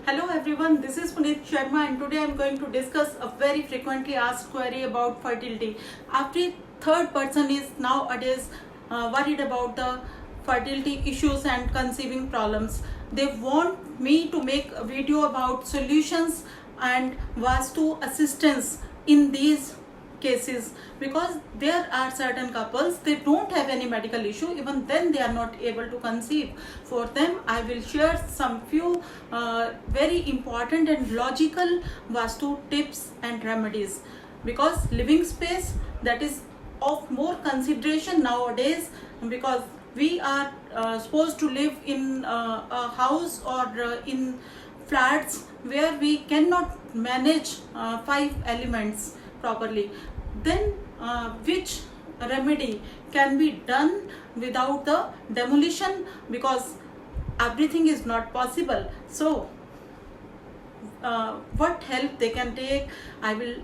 Hello everyone, this is Puneet Sharma and today I am going to discuss a very frequently asked query about fertility. Every third person is nowadays worried about the fertility issues and conceiving problems. They want me to make a video about solutions and Vastu assistance in these cases, because there are certain couples, they don't have any medical issue, even then they are not able to conceive. For them I will share some few very important and logical Vastu tips and remedies, because living space, that is of more consideration nowadays, because we are supposed to live in a house or in flats where we cannot manage five elements properly. Then which remedy can be done without the demolition, because everything is not possible. So what help they can take, I will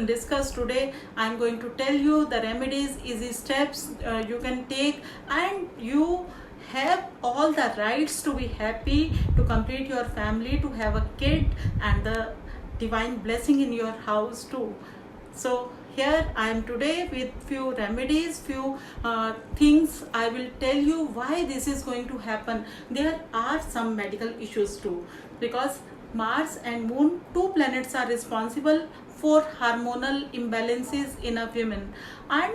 discuss today. I am going to tell you the remedies, easy steps you can take, and you have all the rights to be happy, to complete your family, to have a kid, and the divine blessing in your house too. So here I am today with few remedies, few things I will tell you why this is going to happen. There are some medical issues too, because Mars and Moon, two planets, are responsible for hormonal imbalances in a woman and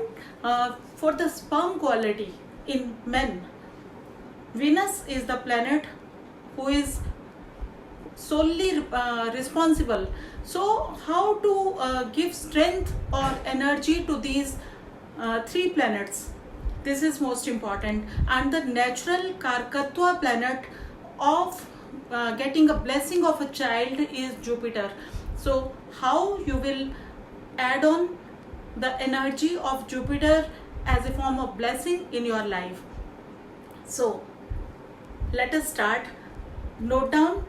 for the sperm quality in men. Venus is the planet who is solely responsible. So how to give strength or energy to these three planets? This is most important. And the natural Karkatwa planet of getting a blessing of a child is Jupiter. So how you will add on the energy of Jupiter as a form of blessing in your life? So let us start. Note down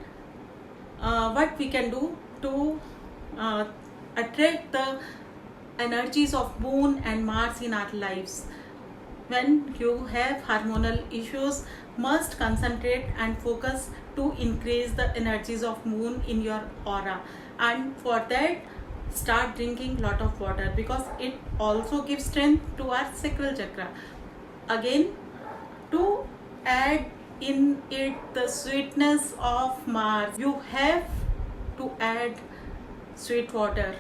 what we can do to attract the energies of Moon and Mars in our lives. When you have hormonal issues, must concentrate and focus to increase the energies of Moon in your aura, and for that start drinking lot of water, because it also gives strength to our sacral chakra. Again, to add in it the sweetness of Mars, you have to add sweet water,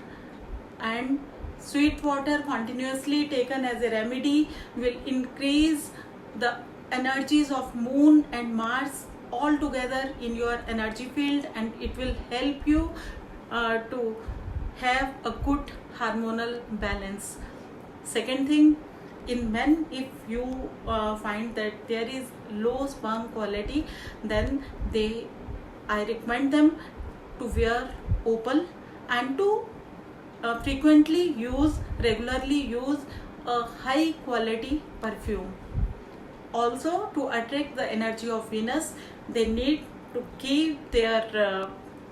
and sweet water continuously taken as a remedy will increase the energies of Moon and Mars all together in your energy field, and it will help you to have a good hormonal balance. Second thing, in men, if you find that there is low sperm quality, then I recommend them to wear opal and to regularly use a high quality perfume. Also, to attract the energy of Venus, they need to keep their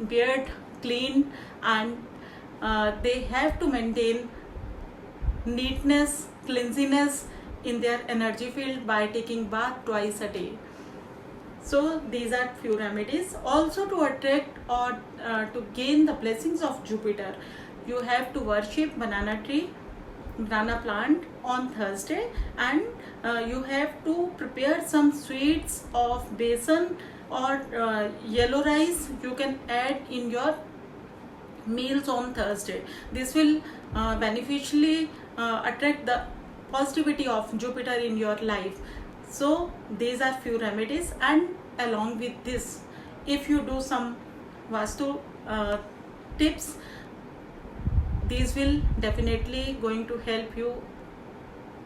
beard clean, and they have to maintain neatness, cleanliness in their energy field by taking bath twice a day. So these are few remedies. Also, to attract or to gain the blessings of Jupiter, you have to worship banana plant on Thursday, and you have to prepare some sweets of besan or yellow rice. You can add in your meals on Thursday. This will beneficially attract the positivity of Jupiter in your life. So these are few remedies, and along with this, if you do some Vastu tips, these will definitely going to help you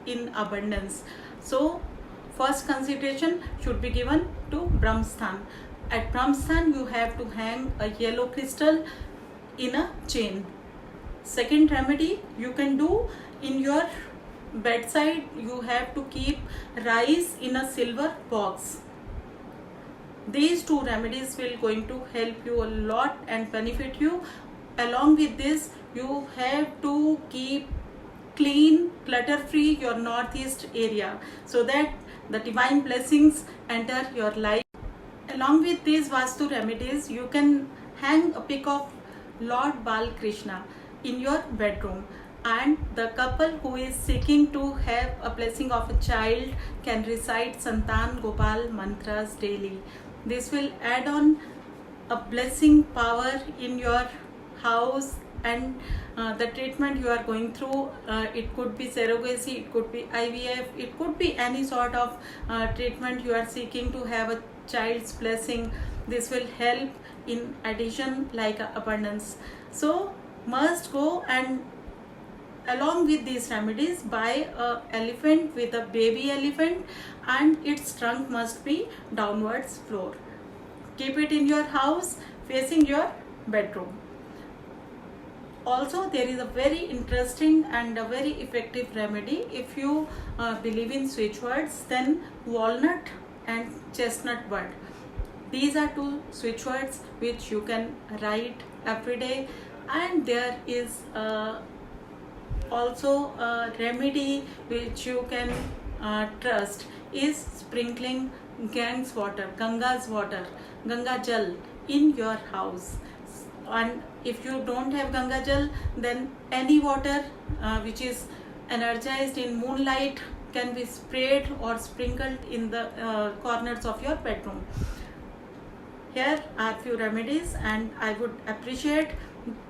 in abundance. So first consideration should be given to Brahmsthan. At Brahmsthan, you have to hang a yellow crystal in a chain. Second remedy you can do, in your bedside you have to keep rice in a silver box. These two remedies will going to help you a lot and benefit you. Along with this, you have to keep clean, clutter free your northeast area, so that the divine blessings enter your life. Along with these Vastu remedies, you can hang a pic of Lord Balkrishna in your bedroom, and the couple who is seeking to have a blessing of a child can recite Santan Gopal mantras daily. This will add on a blessing power in your house, and the treatment you are going through, it could be surrogacy, it could be IVF, it could be any sort of treatment you are seeking to have a child's blessing. This will help in addition like abundance. So must go and along with these remedies buy a elephant with a baby elephant, and its trunk must be downwards floor. Keep it in your house facing your bedroom. Also, there is a very interesting and a very effective remedy. If you believe in switch words, then walnut and chestnut bud. These are two switch words which you can write every day. And there is also a remedy which you can trust is sprinkling Ganga's water, Ganga Jal in your house. And if you don't have Ganga Jal, then any water which is energized in moonlight can be sprayed or sprinkled in the corners of your bedroom. Here are few remedies, and I would appreciate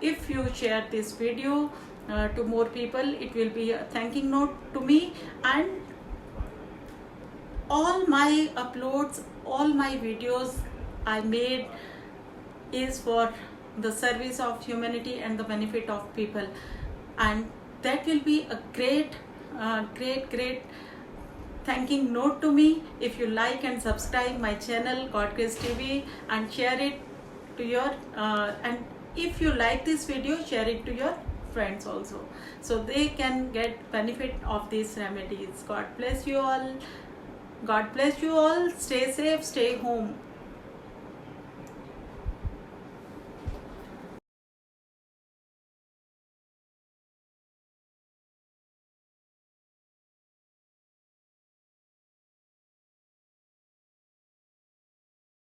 if you share this video to more people. It will be a thanking note to me, and all my uploads, all my videos I made is for the service of humanity and the benefit of people, and that will be a great thanking note to me if you like and subscribe my channel God Grace TV, and share it to your and if you like this video, share it to your friends also, so they can get benefit of these remedies. God bless you all. God bless you all. Stay safe, stay home.